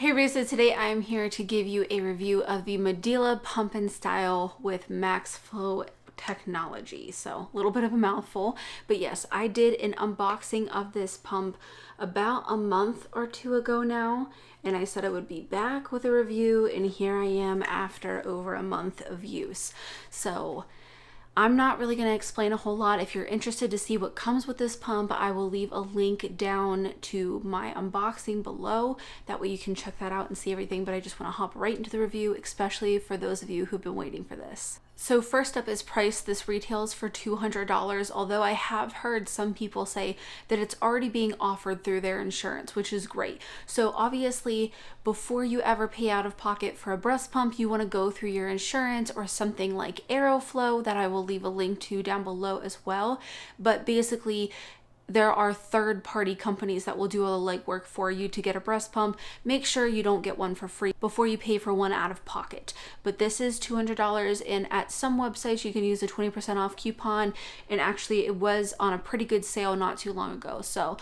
Hey Risa, today I'm here to give you a review of the Medela Pump and Style with MaxFlow technology. So a little bit of a mouthful, but yes, I did an unboxing of this pump about a month or two ago now, and I said I would be back with a review, and here I am after over a month of use. So I'm not really going to explain a whole lot. If you're interested to see what comes with this pump, I will leave a link down to my unboxing below. That way you can check that out and see everything, but I just want to hop right into the review, especially for those of you who've been waiting for this. So first up is price. This retails for $200, although I have heard some people say that it's already being offered through their insurance, which is great. So obviously, before you ever pay out of pocket for a breast pump, you want to go through your insurance or something like Aeroflow that I will leave a link to down below as well. But basically, there are third-party companies that will do all the legwork for you to get a breast pump. Make sure you don't get one for free before you pay for one out of pocket. But this is $200, and at some websites you can use a 20% off coupon, and actually it was on a pretty good sale not too long ago. So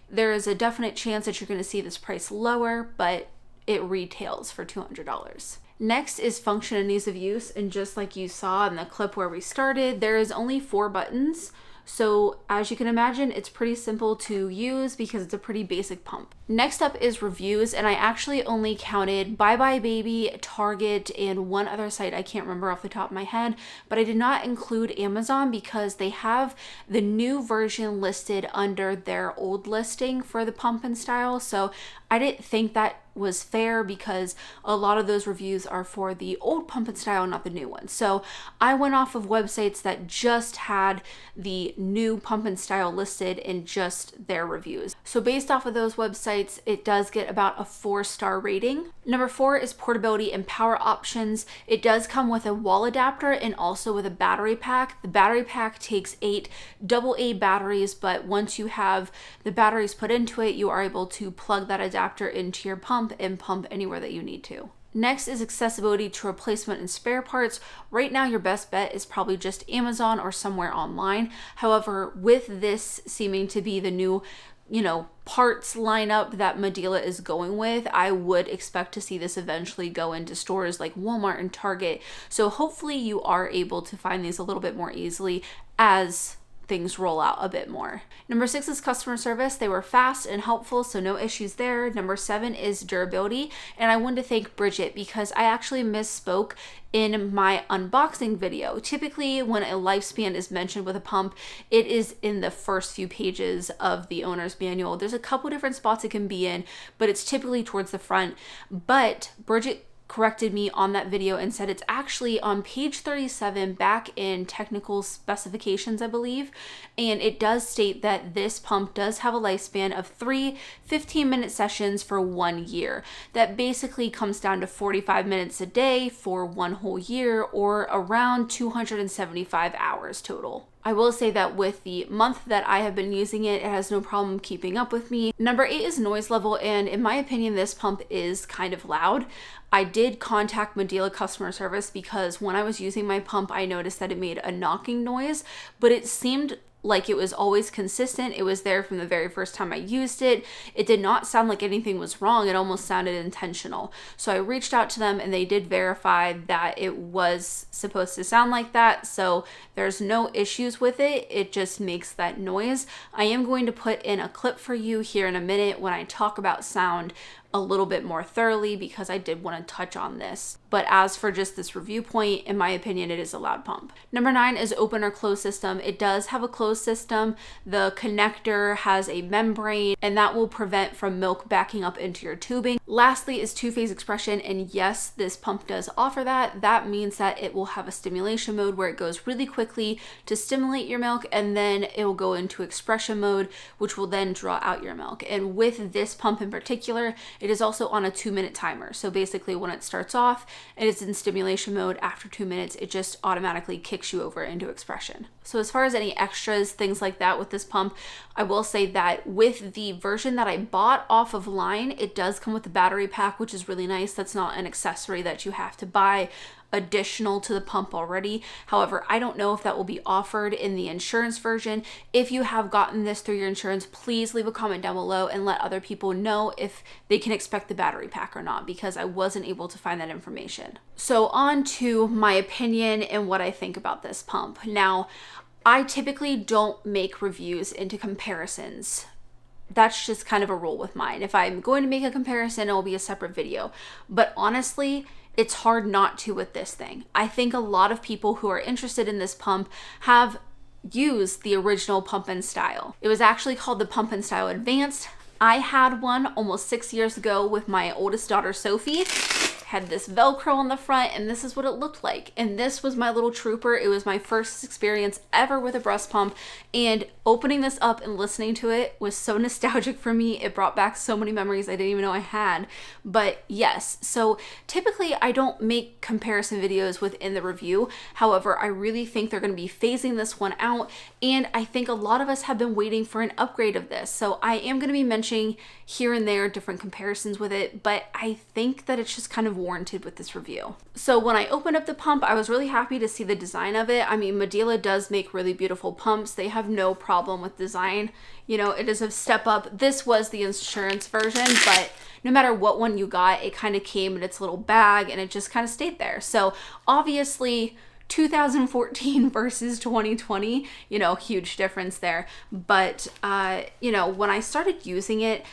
there is a definite chance that you're going to see this price lower, but it retails for $200. Next is function and ease of use, and just like you saw in the clip where we started, there is only 4 buttons. So as you can imagine, it's pretty simple to use because it's a pretty basic pump. Next up is reviews, and I actually only counted Buybuybaby, Target, and one other site I can't remember off the top of my head, but I did not include Amazon because they have the new version listed under their old listing for the pump and style. So I didn't think that was fair because a lot of those reviews are for the old pump and style, not the new one. So I went off of websites that just had the new pump and style listed in just their reviews. So based off of those websites, it does get about a 4-star rating. Number 4 is portability and power options. It does come with a wall adapter and also with a battery pack. The battery pack takes 8 AA batteries, but once you have the batteries put into it, you are able to plug that adapter into your pump and pump anywhere that you need to. Next is accessibility to replacement and spare parts. Right now, your best bet is probably just Amazon or somewhere online. However, with this seeming to be the new parts lineup that Medela is going with, I would expect to see this eventually go into stores like Walmart and Target. So hopefully you are able to find these a little bit more easily as things roll out a bit more. Number 6 is customer service. They were fast and helpful, so no issues there. Number 7 is durability, and I wanted to thank Bridget because I actually misspoke in my unboxing video. Typically, when a lifespan is mentioned with a pump, it is in the first few pages of the owner's manual. There's a couple different spots it can be in, but it's typically towards the front. But Bridget corrected me on that video and said it's actually on page 37 back in technical specifications, I believe, and it does state that this pump does have a lifespan of 3 15-minute sessions for 1 year. That basically comes down to 45 minutes a day for 1 whole year, or around 275 hours total. I will say that with the month that I have been using it, it has no problem keeping up with me. Number 8 is noise level, and in my opinion, this pump is kind of loud. I did contact Medela customer service because when I was using my pump, I noticed that it made a knocking noise, but it seemed like it was always consistent. It was there from the very first time I used it. It did not sound like anything was wrong. It almost sounded intentional. So I reached out to them and they did verify that it was supposed to sound like that. So there's no issues with it. It just makes that noise. I am going to put in a clip for you here in a minute when I talk about sound a little bit more thoroughly because I did want to touch on this. But as for just this review point, in my opinion, it is a loud pump. Number 9 is open or closed system. It does have a closed system. The connector has a membrane, and that will prevent from milk backing up into your tubing. Lastly is 2-phase expression, and yes, this pump does offer that. That means that it will have a stimulation mode where it goes really quickly to stimulate your milk, and then it will go into expression mode, which will then draw out your milk. And with this pump in particular, it is also on a 2-minute timer. So basically when it starts off and it's in stimulation mode, after 2 minutes, it just automatically kicks you over into expression. So as far as any extras, things like that with this pump, I will say that with the version that I bought off of line, it does come with the battery pack, which is really nice. That's not an accessory that you have to buy additional to the pump already. However, I don't know if that will be offered in the insurance version. If you have gotten this through your insurance, please leave a comment down below and let other people know if they can expect the battery pack or not, because I wasn't able to find that information. So on to my opinion and what I think about this pump. Now, I typically don't make reviews into comparisons. That's just kind of a rule with mine. If I'm going to make a comparison, it will be a separate video. But honestly, it's hard not to with this thing. I think a lot of people who are interested in this pump have used the original Pump and Style. It was actually called the Pump and Style Advanced. I had one almost 6 years ago with my oldest daughter, Sophie. Had this Velcro on the front, and this is what it looked like. And this was my little trooper. It was my first experience ever with a breast pump, and opening this up and listening to it was so nostalgic for me. It brought back so many memories I didn't even know I had. But yes, so typically I don't make comparison videos within the review. However, I really think they're going to be phasing this one out, and I think a lot of us have been waiting for an upgrade of this. So I am going to be mentioning here and there different comparisons with it, but I think that it's just kind of warranted with this review. So when I opened up the pump, I was really happy to see the design of it. I mean, Medela does make really beautiful pumps. They have no problem with design. You know, it is a step up. This was the insurance version, but no matter what one you got, it kind of came in its little bag and it just kind of stayed there. So obviously 2014 versus 2020, you know, huge difference there. But, you know, when I started using it,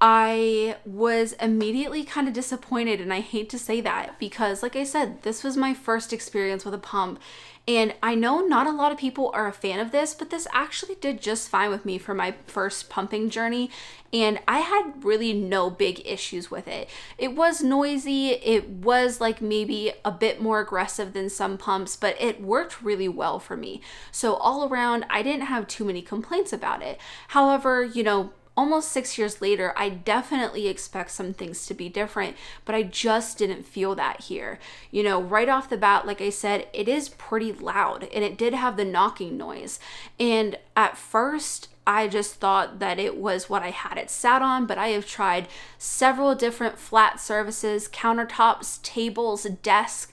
I was immediately kind of disappointed, and I hate to say that because, like I said, this was my first experience with a pump, and I know not a lot of people are a fan of this, but this actually did just fine with me for my first pumping journey, and I had really no big issues with it. It was noisy, it was like maybe a bit more aggressive than some pumps, but it worked really well for me. So all around, I didn't have too many complaints about it. However, you know, almost 6 years later, I definitely expect some things to be different, but I just didn't feel that here. You know, right off the bat, like I said, it is pretty loud, and it did have the knocking noise. And at first, I just thought that it was what I had it sat on, but I have tried several different flat surfaces, countertops, tables, desk,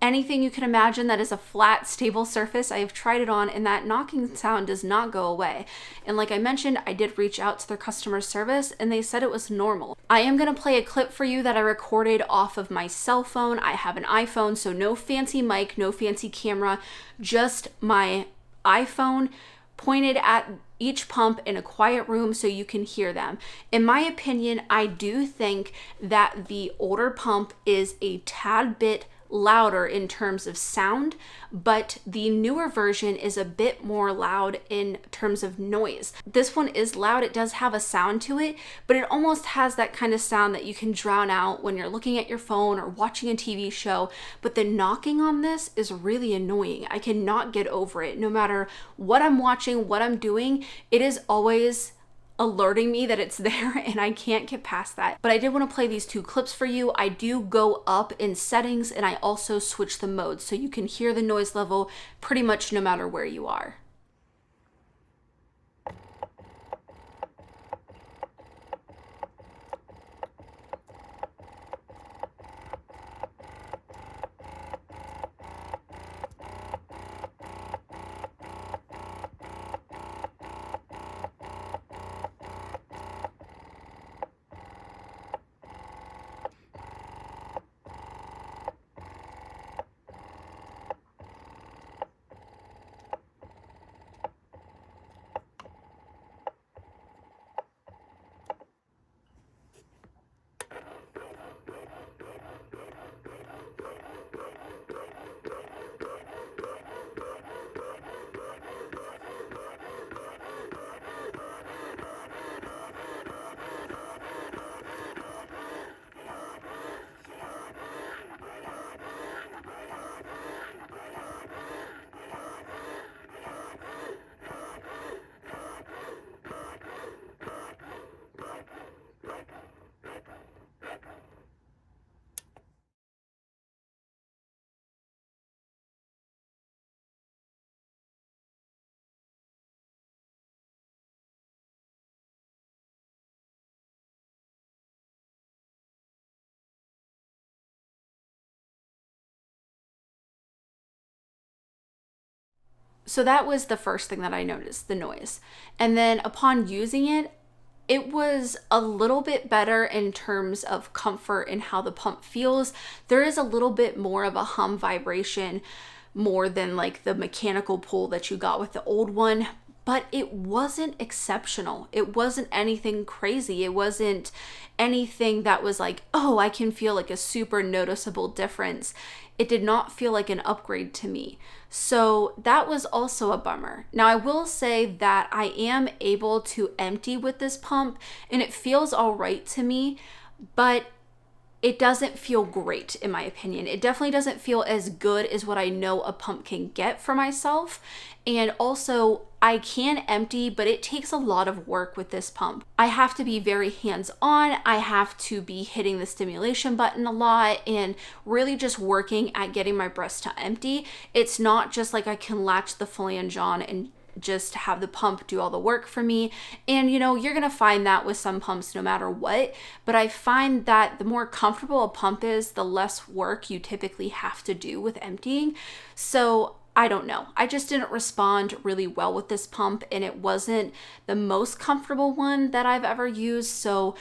anything you can imagine that is a flat, stable surface. I have tried it on, and that knocking sound does not go away. And like I mentioned, I did reach out to their customer service, and they said it was normal. I am going to play a clip for you that I recorded off of my cell phone. I have an iPhone, so no fancy mic, no fancy camera, just my iPhone pointed at each pump in a quiet room so you can hear them. In my opinion, I do think that the older pump is a tad bit louder in terms of sound, but the newer version is a bit more loud in terms of noise. This one is loud, it does have a sound to it, but it almost has that kind of sound that you can drown out when you're looking at your phone or watching a TV show, but the knocking on this is really annoying. I cannot get over it. No matter what I'm watching, what I'm doing, it is always alerting me that it's there, and I can't get past that. But I did want to play these two clips for you. I do go up in settings, and I also switch the modes so you can hear the noise level pretty much no matter where you are. So that was the first thing that I noticed, the noise. And then upon using it, it was a little bit better in terms of comfort and how the pump feels. There is a little bit more of a hum vibration, more than like the mechanical pull that you got with the old one, but it wasn't exceptional. It wasn't anything crazy. It wasn't anything that was like, oh, I can feel like a super noticeable difference. It did not feel like an upgrade to me. So that was also a bummer. Now I will say that I am able to empty with this pump and it feels all right to me, but it doesn't feel great in my opinion. It definitely doesn't feel as good as what I know a pump can get for myself. And also I can empty, but it takes a lot of work with this pump. I have to be very hands-on. I have to be hitting the stimulation button a lot and really just working at getting my breast to empty. It's not just like I can latch the flange on and just have the pump do all the work for me. And you know, you're gonna find that with some pumps no matter what, but I find that the more comfortable a pump is, the less work you typically have to do with emptying. So I don't know. I just didn't respond really well with this pump, and it wasn't the most comfortable one that I've ever used. So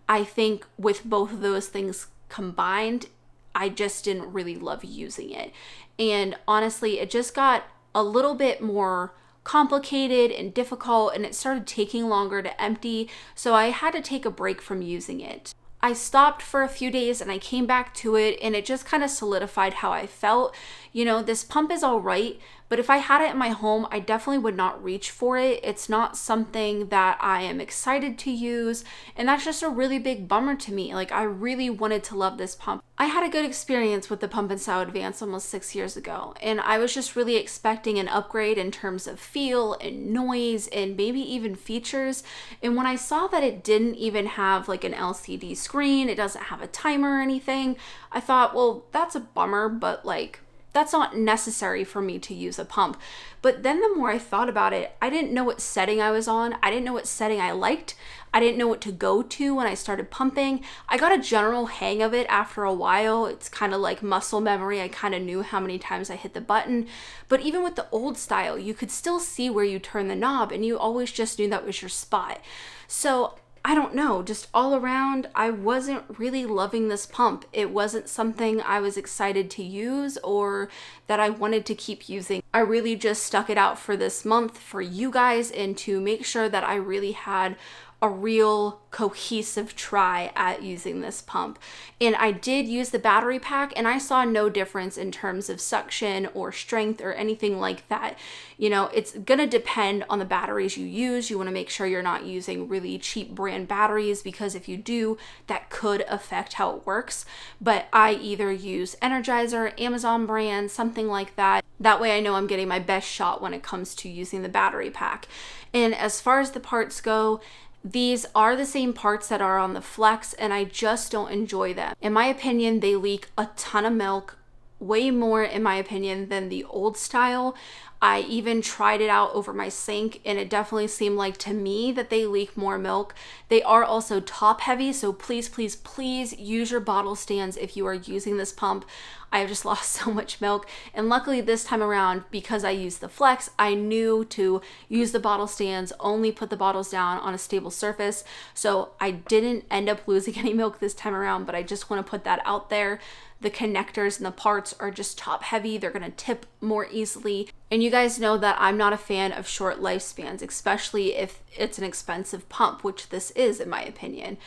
I think with both of those things combined, I just didn't really love using it. And honestly, it just got a little bit more complicated and difficult, and it started taking longer to empty. So I had to take a break from using it. I stopped for a few days and I came back to it, and it just kind of solidified how I felt. You know, this pump is all right, but if I had it in my home, I definitely would not reach for it. It's not something that I am excited to use, and that's just a really big bummer to me. Like, I really wanted to love this pump. I had a good experience with the Pump & Style Advance almost 6 years ago, and I was just really expecting an upgrade in terms of feel and noise and maybe even features. And when I saw that it didn't even have like an LCD screen, it doesn't have a timer or anything, I thought, well, that's a bummer, but like, that's not necessary for me to use a pump. But then the more I thought about it, I didn't know what setting I was on. I didn't know what setting I liked. I didn't know what to go to when I started pumping. I got a general hang of it after a while. It's kind of like muscle memory. I kind of knew how many times I hit the button. But even with the old style, you could still see where you turn the knob, and you always just knew that was your spot. So I don't know, just all around, I wasn't really loving this pump. It wasn't something I was excited to use or that I wanted to keep using. I really just stuck it out for this month for you guys and to make sure that I really had a real cohesive try at using this pump. And I did use the battery pack, and I saw no difference in terms of suction or strength or anything like that. You know, it's gonna depend on the batteries you use. You wanna make sure you're not using really cheap brand batteries, because if you do, that could affect how it works. But I either use Energizer, Amazon brand, something like that. That way I know I'm getting my best shot when it comes to using the battery pack. And as far as the parts go, these are the same parts that are on the Flex, and I just don't enjoy them. In my opinion, they leak a ton of milk, way more in my opinion than the old style. I even tried it out over my sink, and it definitely seemed like to me that they leak more milk. They are also top heavy, so please, please, please use your bottle stands if you are using this pump. I have just lost so much milk, and luckily this time around, because I used the Flex, I knew to use the bottle stands, only put the bottles down on a stable surface, so I didn't end up losing any milk this time around. But I just want to put that out there. The connectors and the parts are just top heavy. They're gonna tip more easily. And you guys know that I'm not a fan of short lifespans, especially if it's an expensive pump, which this is in my opinion.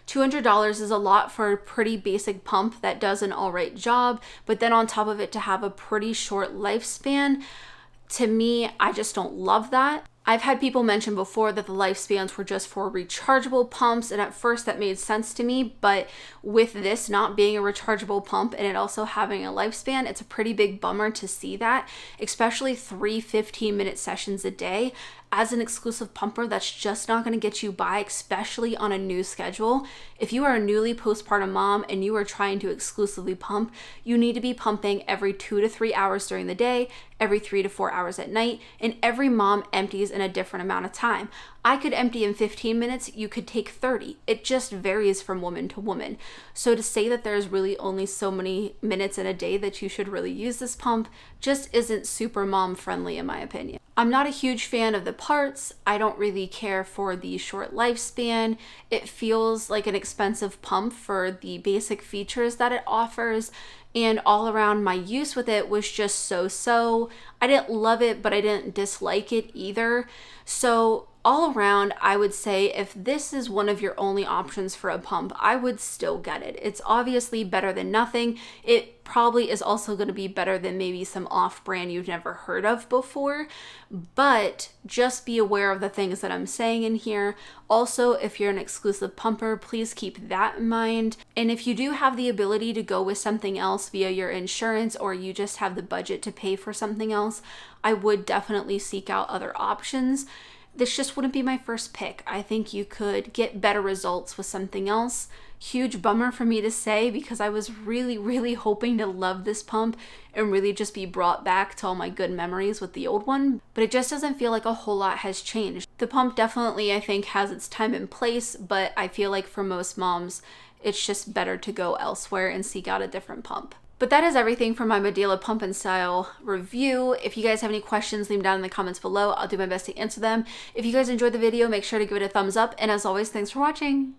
$200 is a lot for a pretty basic pump that does an all right job, but then on top of it to have a pretty short lifespan, to me, I just don't love that. I've had people mention before that the lifespans were just for rechargeable pumps, and at first that made sense to me, but with this not being a rechargeable pump and it also having a lifespan, it's a pretty big bummer to see that, especially 3 15-minute sessions a day. As an exclusive pumper, that's just not going to get you by, especially on a new schedule. If you are a newly postpartum mom and you are trying to exclusively pump, you need to be pumping every 2 to 3 hours during the day, every 3 to 4 hours at night, and every mom empties in a different amount of time. I could empty in 15 minutes, you could take 30. It just varies from woman to woman. So to say that there's really only so many minutes in a day that you should really use this pump just isn't super mom friendly in my opinion. I'm not a huge fan of the parts. I don't really care for the short lifespan. It feels like an expensive pump for the basic features that it offers. And all around, my use with it was just so-so. I didn't love it, but I didn't dislike it either. So all around, I would say if this is one of your only options for a pump, I would still get it. It's obviously better than nothing. It probably is also going to be better than maybe some off-brand you've never heard of before, but just be aware of the things that I'm saying in here. Also, if you're an exclusive pumper, please keep that in mind. And if you do have the ability to go with something else via your insurance, or you just have the budget to pay for something else, I would definitely seek out other options. This just wouldn't be my first pick. I think you could get better results with something else. Huge bummer for me to say, because I was really hoping to love this pump and really just be brought back to all my good memories with the old one, but it just doesn't feel like a whole lot has changed. The pump definitely, I think, has its time and place, but I feel like for most moms, it's just better to go elsewhere and seek out a different pump. But that is everything for my Medela Pump and Style review. If you guys have any questions, leave them down in the comments below. I'll do my best to answer them. If you guys enjoyed the video, make sure to give it a thumbs up. And as always, thanks for watching.